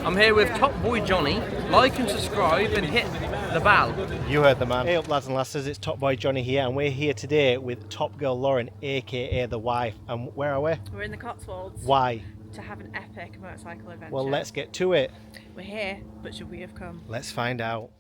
I'm here with Topboy Jonny. Like and subscribe and hit the bell. You heard the man. Hey up lads and lasses, it's Topboy Jonny here and we're here today with Top Girl Lauren, aka the wife. And where are we? We're in the Cotswolds. Why? To have an epic motorcycle adventure. Well, let's get to it. We're here, but should we have come? Let's find out.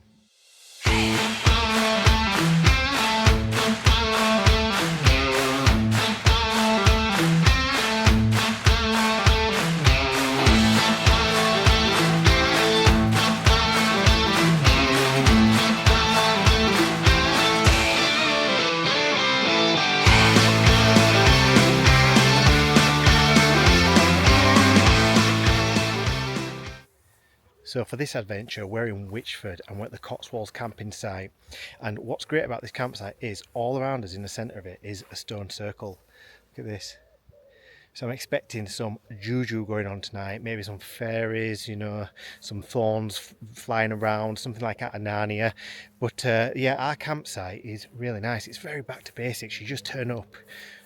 So for this adventure we're in Whichford and we're at the Cotswolds camping site, and what's great about this campsite is all around us in the centre of it is a stone circle. Look at this. So I'm expecting some juju going on tonight, maybe some fairies, you know, some thorns flying around, something like out of Narnia. But yeah, our campsite is really nice. It's very back to basics. You just turn up.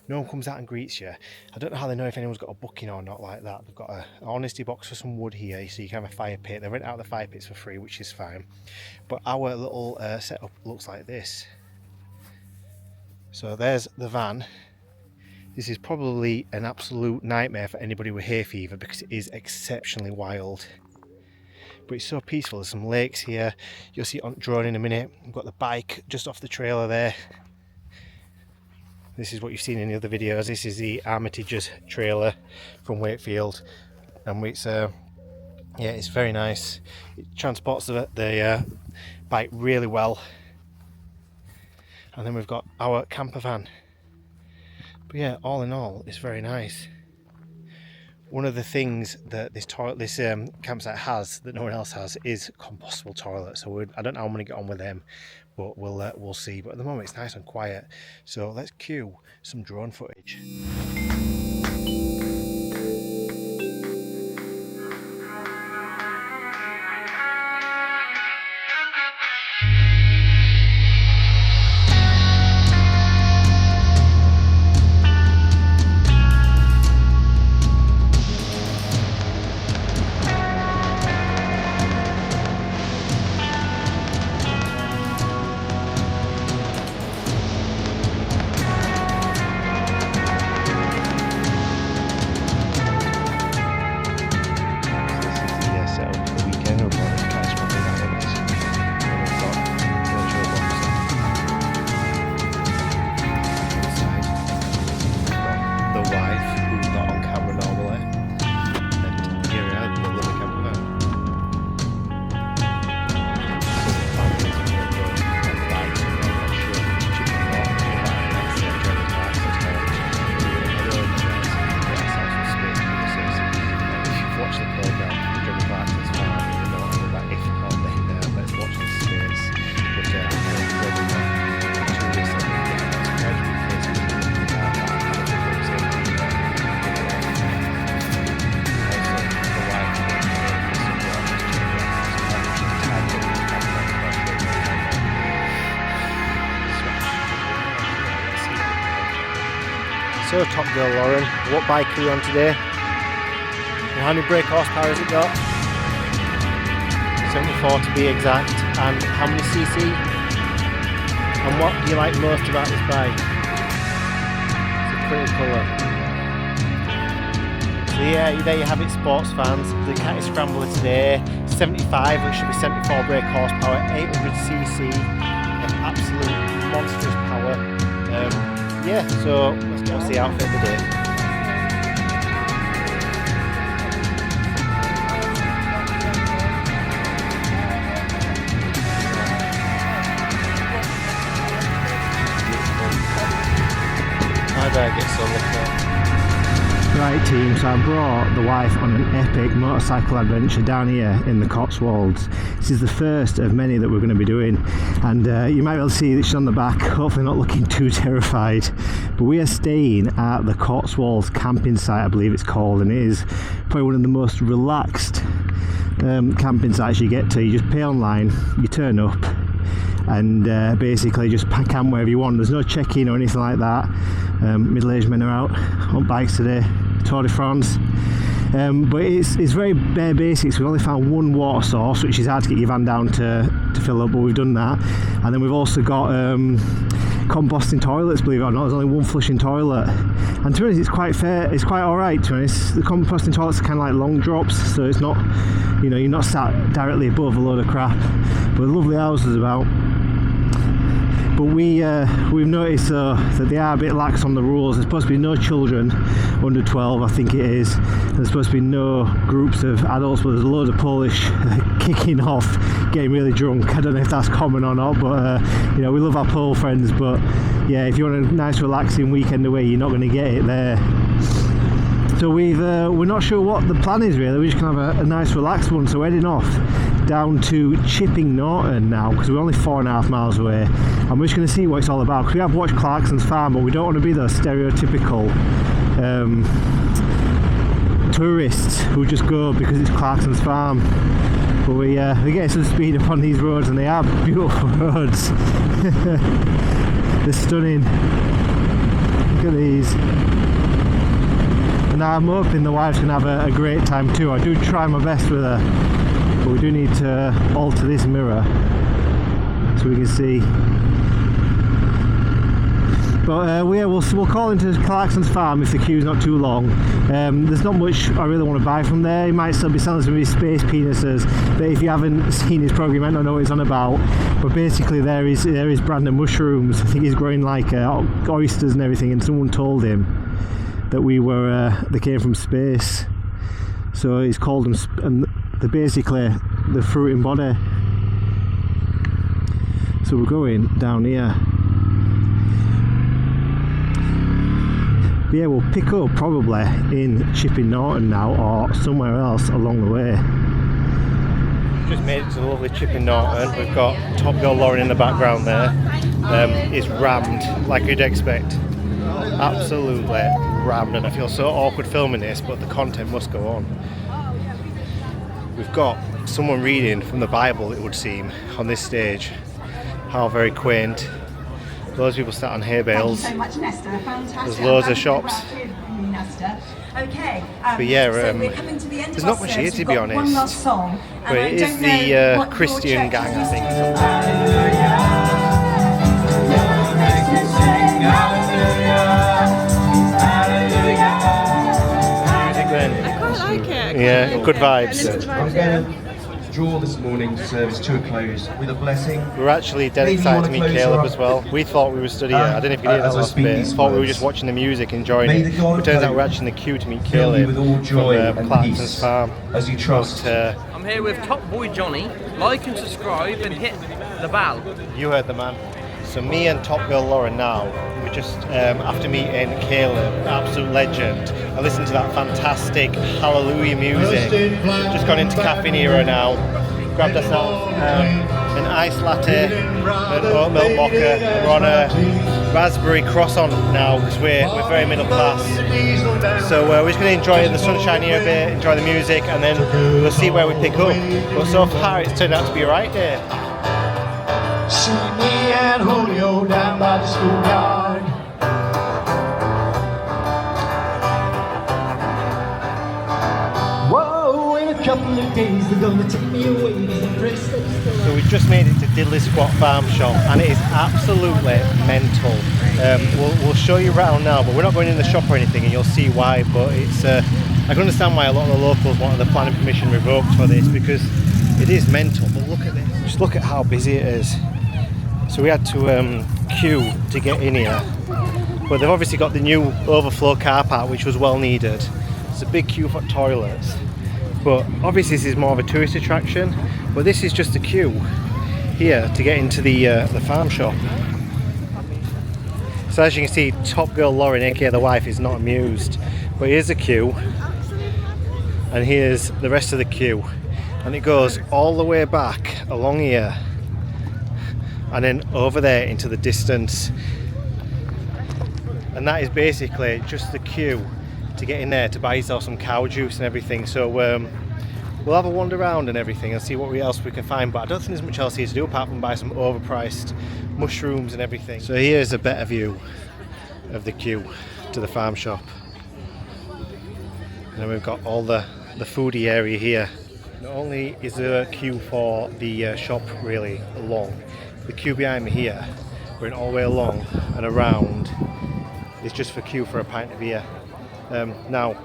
No one comes out and greets you. I don't know how they know if anyone's got a booking or not like that. They've got an honesty box for some wood here, so you can have a fire pit. They rent out the fire pits for free, which is fine. But our little setup looks like this. So there's the van. This is probably an absolute nightmare for anybody with hay fever because it is exceptionally wild. But it's so peaceful. There's some lakes here. You'll see it on drone in a minute. We've got the bike just off the trailer there. This is what you've seen in the other videos. This is the Armitage's trailer from Wakefield, and it's yeah, it's very nice. It transports the bike really well. And then we've got our camper van. But yeah, all in all, it's very nice. One of the things that this campsite has that no one else has is compostable toilets. So I don't know how I'm going to get on with them, but we'll see. But at the moment it's nice and quiet, so let's cue some drone footage. So Top Girl Lauren, what bike are you on today? And how many brake horsepower has it got? 74 to be exact. And how many cc? And what do you like most about this bike? It's a pretty colour. So yeah, there you have it, sports fans. The Ducati Scrambler today, 75, which should be 74 brake horsepower, 800cc of absolute monstrous power. Yeah, so let's get on the outfit of the day. How did I get so lucky? Right team, so I brought the wife on an epic motorcycle adventure down here in the Cotswolds. This is the first of many that we're going to be doing, and you might be able to see that she's on the back, hopefully not looking too terrified. But we are staying at the Cotswolds camping site, I believe it's called, and it is probably one of the most relaxed camping sites you get to. You just pay online, you turn up, and basically just camp wherever you want. There's no check-in or anything like that. Middle-aged men are out on bikes today, Tour de France. but it's very bare basics. We've only found one water source, which is hard to get your van down to fill up, but we've done that. And then we've also got composting toilets, believe it or not. There's only one flushing toilet, and to be honest, it's quite fair. It's quite alright, to be honest. The composting toilets are kind of like long drops, so it's not, you know, you're not sat directly above a load of crap, but lovely houses about. But we've noticed that they are a bit lax on the rules. There's supposed to be no children under 12, I think it is. There's supposed to be no groups of adults, but there's a load of Polish kicking off, getting really drunk. I don't know if that's common or not, but you know, we love our Pole friends. But yeah, if you want a nice relaxing weekend away, you're not going to get it there. So we're not sure what the plan is really. We're just going to have a nice relaxed one. So we're heading off down to Chipping Norton now, because we're only 4.5 miles away, and we're just going to see what it's all about, because we have watched Clarkson's farm, but we don't want to be those stereotypical tourists who just go because it's Clarkson's farm. But we're getting some speed up on these roads, and they are beautiful roads. They're stunning. Look at these. And I'm hoping the wife's going to have a great time too. I do try my best with her, but we do need to alter this mirror so we can see. But we'll call into Clarkson's farm if the queue's not too long. There's not much I really want to buy from there. He might still be selling some of his space penises, but if you haven't seen his programme, you might not know what he's on about. But basically there is Brandon mushrooms. I think he's growing like oysters and everything, and someone told him that they came from space, so he's called them, and they're basically the fruiting body. So we're going down here. But yeah, we'll pick up probably in Chipping Norton now, or somewhere else along the way. Just made it to the lovely Chipping Norton. We've got Top Girl Lauren in the background there. It's rammed like you'd expect. Absolutely rammed, and I feel so awkward filming this, but the content must go on. We've got someone reading from the Bible, it would seem, on this stage. How very quaint. Loads of people sat on hay bales. Thank you so much, Nesta. There's loads of shops. Okay, but yeah, so we're coming to the end there's of not much here to be honest. One last song, but it is the Christian gang, I think. I like it. Yeah, good vibes. I'm going to draw this morning's service to a close with a blessing. We're actually dead excited to meet Caleb as well. We thought we were studying. I don't know if you did that last bit. Thought we were just watching the music, enjoying it. It turns out we're actually in the queue to meet Caleb with all joy from and Clarkson's peace farm. As you trust. I'm here with Topboy Jonny. Like and subscribe and hit the bell. You heard the man. So me and Top Girl Lauren now, we're just after meeting Caleb, absolute legend. I listened to that fantastic Hallelujah music. Just gone into Cafe Nero now. Grabbed ourselves an iced latte, an oat milk mocha. We're on a raspberry croissant now because we're very middle class. So we're just going to enjoy the sunshine here a bit, enjoy the music, and then we'll see where we pick up. But so far it's turned out to be a right day. See me and Julio down by the schoolyard. Whoa, in a couple of days they're gonna take me away to the place that's So we've just made it to Diddley Squat Farm Shop, and it is absolutely mental. We'll show you around now, but we're not going in the shop or anything, and you'll see why. But it's I can understand why a lot of the locals wanted the planning permission revoked for this, because it is mental. But look at this, just look at how busy it is. So we had to queue to get in here, but they've obviously got the new overflow car park, which was well needed. It's a big queue for toilets, but obviously this is more of a tourist attraction. But this is just a queue here to get into the farm shop. So as you can see, Top Girl Lauren, aka the wife, is not amused. But here's a queue, and here's the rest of the queue, and it goes all the way back along here, and then over there into the distance. And that is basically just the queue to get in there to buy yourself some cow juice and everything. So we'll have a wander around and everything and see what else we can find, but I don't think there's much else here to do apart from buy some overpriced mushrooms and everything. So here's a better view of the queue to the farm shop. And then we've got all the foodie area here. Not only is the queue for the shop really long, the queue behind me here, going all the way along and around, is just for queue for a pint of beer. Now,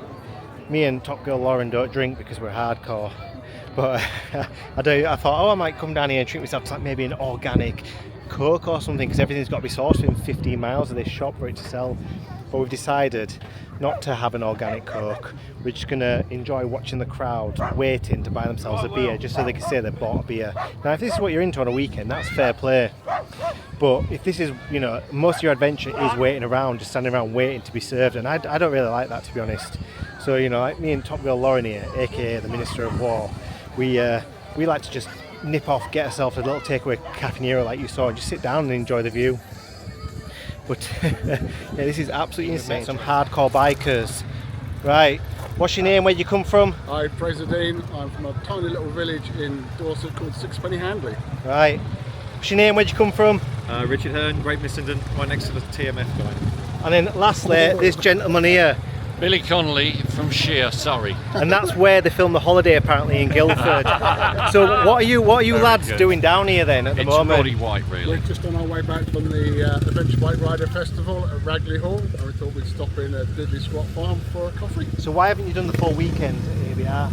me and Top Girl Lauren don't drink because we're hardcore, but I thought, oh, I might come down here and treat myself to like maybe an organic Coke or something, because everything's got to be sourced within 15 miles of this shop for it to sell. But we've decided not to have an organic Coke. We're just going to enjoy watching the crowd waiting to buy themselves a beer, just so they can say they bought a beer. Now, if this is what you're into on a weekend, that's fair play. But if this is, you know, most of your adventure is waiting around, just standing around waiting to be served, and I don't really like that, to be honest. So, you know, like me and Top Girl Lauren here, aka the Minister of War, we like to just nip off, get ourselves a little takeaway caffeinero like you saw, and just sit down and enjoy the view. But yeah, this is absolutely insane. Some hardcore bikers. Right, what's your name? Where you come from? I'm President. I'm from a tiny little village in Dorset called Sixpenny Handley. Right, what's your name? Where you come from? Richard Hearn, Great Missenden, right next to the TMF guy. And then lastly, this gentleman here. Billy Connolly from Shear, Surrey. And that's where they filmed The Holiday, apparently, in Guildford. So what are you lads doing down here then at the moment? It's Roddy White, really. We're just on our way back from the Adventure Bike Rider Festival at Ragley Hall, and we thought we'd stop in at Diddley Squat Farm for a coffee. So why haven't you done the full weekend at ABR?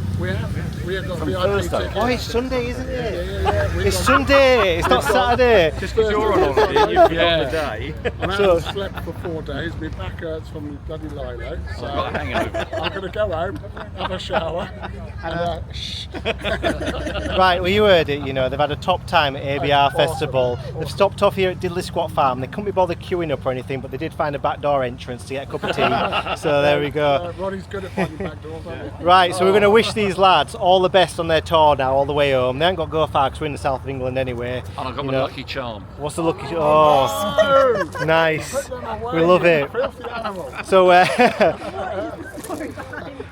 We have got From VIP Thursday. tickets. Oh, it's Sunday, isn't it? Yeah. It's Sunday, it's not Saturday. Just because you're on holiday, you've forgotten the day. I haven't slept for 4 days. My back hurts from bloody Lilo. So I've got a hangover. I'm going to go home, have a shower, and Right, well you heard it, you know, they've had a top time at ABR Festival. They've stopped off here at Diddley Squat Farm. They couldn't be bothered queuing up or anything, but they did find a back door entrance to get a cup of tea. So there we go. Roddy's good at finding back doors, aren't he? Right, so we're going to wish these lads all the best on their tour now, all the way home. They ain't got to go far because we're in the south of England anyway. And I've got my lucky charm. What's the lucky charm? Oh, nice. We love it. Filthy animal. So,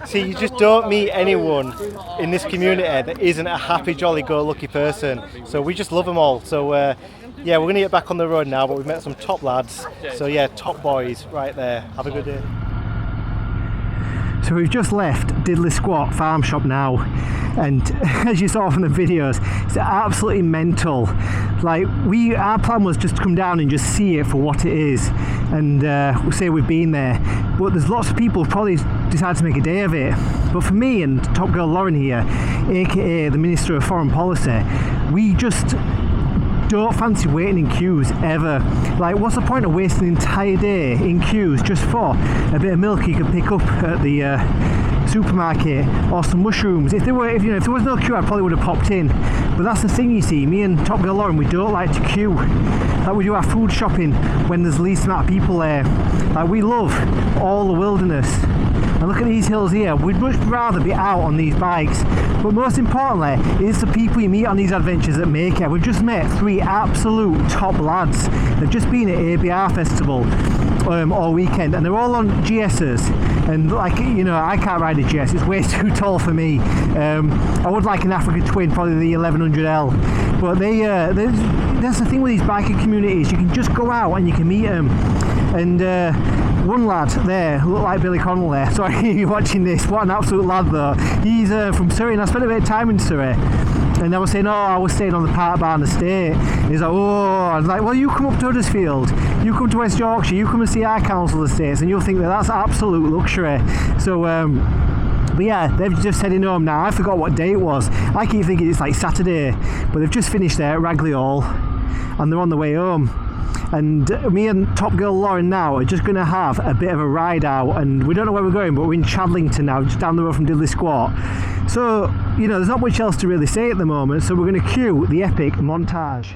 see, you just don't meet anyone in this community that isn't a happy, jolly, go-lucky person. So we just love them all. So yeah, we're going to get back on the road now, but we've met some top lads. So yeah, top boys right there. Have a good day. So we've just left Diddley Squat Farm Shop now, and as you saw from the videos, it's absolutely mental. Like our plan was just to come down and just see it for what it is, and we'll say we've been there. But there's lots of people who probably decided to make a day of it. But for me and Top Girl Lauren here, aka the Minister of Foreign Policy, we just don't fancy waiting in queues ever. Like, what's the point of wasting an entire day in queues just for a bit of milk you can pick up at the supermarket, or some mushrooms? If there was no queue, I probably would have popped in. But that's the thing, you see, me and Top Girl Lauren, we don't like to queue. Like, we do our food shopping when there's the least amount of people there. Like, we love all the wilderness. And look at these hills here. We'd much rather be out on these bikes. But most importantly, it's the people you meet on these adventures that make it. We've just met 3 absolute top lads. They've just been at ABR Festival all weekend, and they're all on GS's. And like, you know, I can't ride a GS, it's way too tall for me. I would like an Africa Twin, probably the 1100L. But that's the thing with these biking communities, you can just go out and you can meet them. And one lad there, looked like Billy Connell there, sorry you're watching this, what an absolute lad though. He's from Surrey, and I spent a bit of time in Surrey. And I was saying, oh, I was staying on the Park Barn estate. And he's like, oh, I was like, well, you come up to Huddersfield, you come to West Yorkshire, you come and see our council estates, and you'll think that that's absolute luxury. So, but yeah, they've just heading home now. I forgot what day it was. I keep thinking it's like Saturday, but they've just finished there at Ragley Hall, and they're on the way home. And me and Top Girl Lauren now are just going to have a bit of a ride out, and we don't know where we're going, but we're in Chadlington now, just down the road from Diddley Squat. So, you know, there's not much else to really say at the moment, so we're going to cue the epic montage.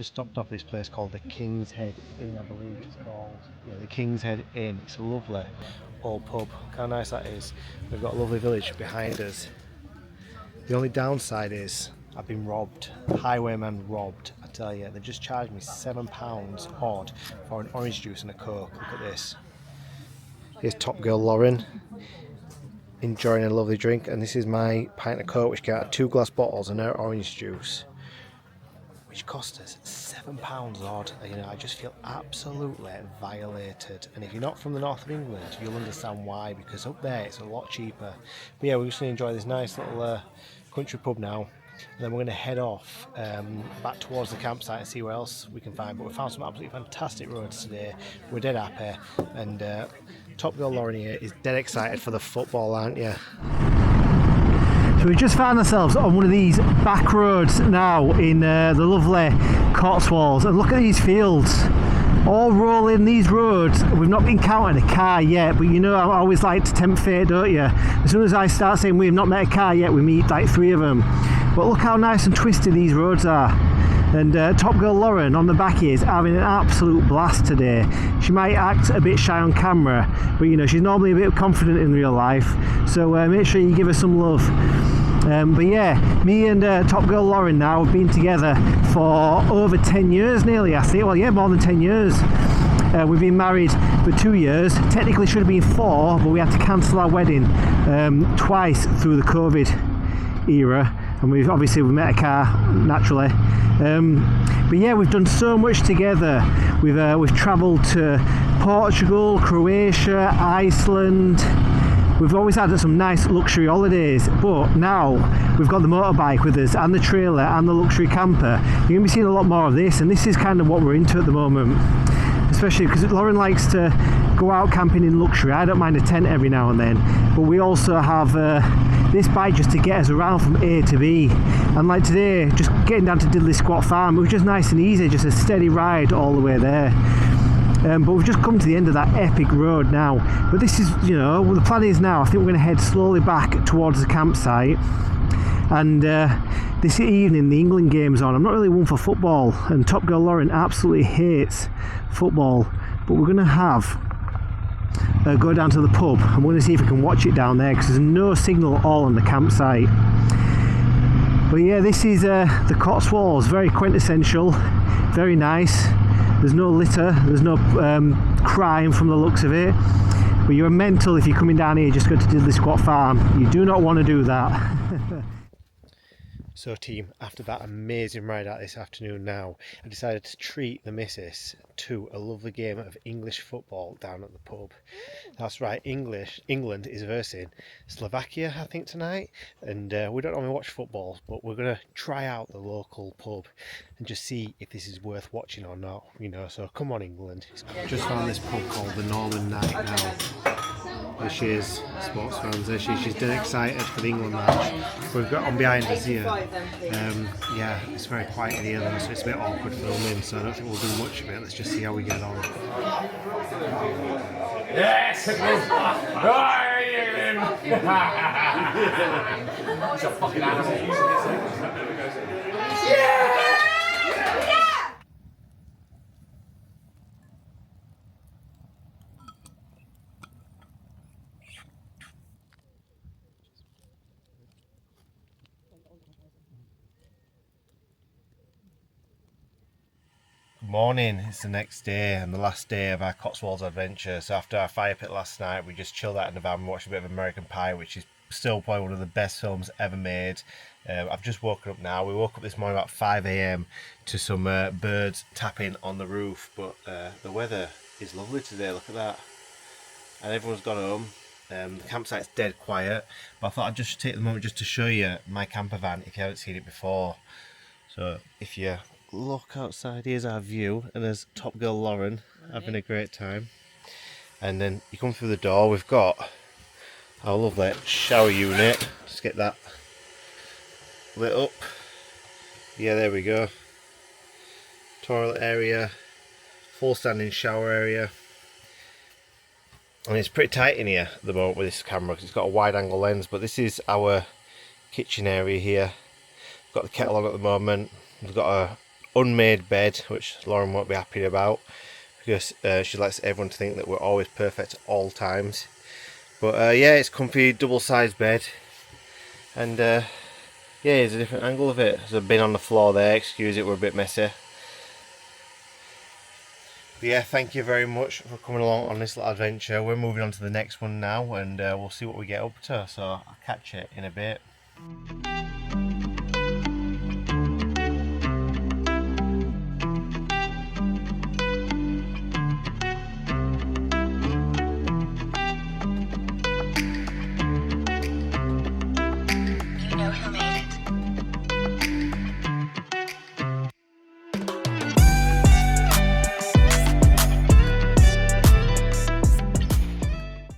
Just stopped off this place called the King's Head Inn, I believe it's called. Yeah, the King's Head Inn. It's a lovely old pub. Look how nice that is. We've got a lovely village behind us. The only downside is I've been robbed. Highwayman robbed. I tell you, they just charged me £7 odd for an orange juice and a Coke. Look at this. Here's Top Girl Lauren enjoying a lovely drink, and this is my pint of Coke, which got 2 glass bottles and her orange juice, which cost us £7 odd. You know, I just feel absolutely violated. And if you're not from the north of England, you'll understand why, because up there it's a lot cheaper. But yeah, we're just going to enjoy this nice little country pub now, and then we're going to head off back towards the campsite and see where else we can find. But we found some absolutely fantastic roads today. We're dead happy, and Top Girl Lauren here is dead excited for the football, aren't you? So we just found ourselves on one of these back roads now in the lovely Cotswolds, and look at these fields all rolling these roads. We've not encountered a car yet, but you know I always like to tempt fate, don't you? As soon as I start saying we've not met a car yet, we meet like 3 of them. But look how nice and twisted these roads are. And Top Girl Lauren on the back is having an absolute blast today. She might act a bit shy on camera, but you know, she's normally a bit confident in real life, so make sure you give her some love. But yeah, me and Top Girl Lauren now have been together for over 10 years nearly, I think. Well, yeah, more than 10 years. We've been married for 2 years. Technically should have been 4, but we had to cancel our wedding twice through the COVID era. And we've met a car naturally. But yeah, we've done so much together. We've travelled to Portugal, Croatia, Iceland. We've always had some nice luxury holidays, but now we've got the motorbike with us and the trailer and the luxury camper. You're going to be seeing a lot more of this, and this is kind of what we're into at the moment. Especially because Lauren likes to go out camping in luxury. I don't mind a tent every now and then, but we also have this bike just to get us around from A to B. And like today, just getting down to Diddley Squat Farm, it was just nice and easy, just a steady ride all the way there. But we've just come to the end of that epic road now. But this is, you know, well, the plan is now, I think we're going to head slowly back towards the campsite. And this evening the England game's on. I'm not really one for football, and Top Girl Lauren absolutely hates football. But we're going to have go down to the pub, and we're going to see if we can watch it down there, because there's no signal at all on the campsite. But yeah, this is the Cotswolds, very quintessential, very nice. There's no litter, there's no crime from the looks of it. But you're mental if you're coming down here just go to Diddley Squat Farm. You do not want to do that. So team, after that amazing ride out this afternoon now, I decided to treat the missus to a lovely game of English football down at the pub. That's right, England is versing Slovakia, I think, tonight. And we don't normally watch football, but we're going to try out the local pub and just see if this is worth watching or not, you know. So come on, England. Just found this pub called the Northern Night now. There she is, sports fans, there she is. She's dead excited for the England match. We've got on behind us here. Yeah, it's very quiet in here though, so it's a bit awkward filming, so I don't think we'll do much of it. Let's just see how we get on. Yes! It's a fucking animal. Yeah! Morning, it's the next day and the last day of our Cotswolds adventure. So after our fire pit last night, we just chilled out in the van and watched a bit of American Pie, which is still probably one of the best films ever made. I've just woken up now. We woke up this morning about 5 AM to some birds tapping on the roof, but the weather is lovely today, look at that. And everyone's gone home. The campsite's dead quiet, but I thought I'd just take the moment just to show you my camper van if you haven't seen it before. So if you look outside, here's our view, and there's Top Girl Lauren having a great time. And then you come through the door, we've got our lovely shower unit. Just get that lit up. Yeah, there we go. Toilet area, full standing shower area. And it's pretty tight in here at the moment with this camera because it's got a wide angle lens, but this is our kitchen area here. We've got the kettle on at the moment. We've got a unmade bed, which Lauren won't be happy about because she likes everyone to think that we're always perfect at all times. But yeah, it's comfy, double-sized bed, and yeah, here's a different angle of it. There's a bin on the floor there, excuse it, we're a bit messy. But yeah, thank you very much for coming along on this little adventure. We're moving on to the next one now, and we'll see what we get up to, so I'll catch you in a bit.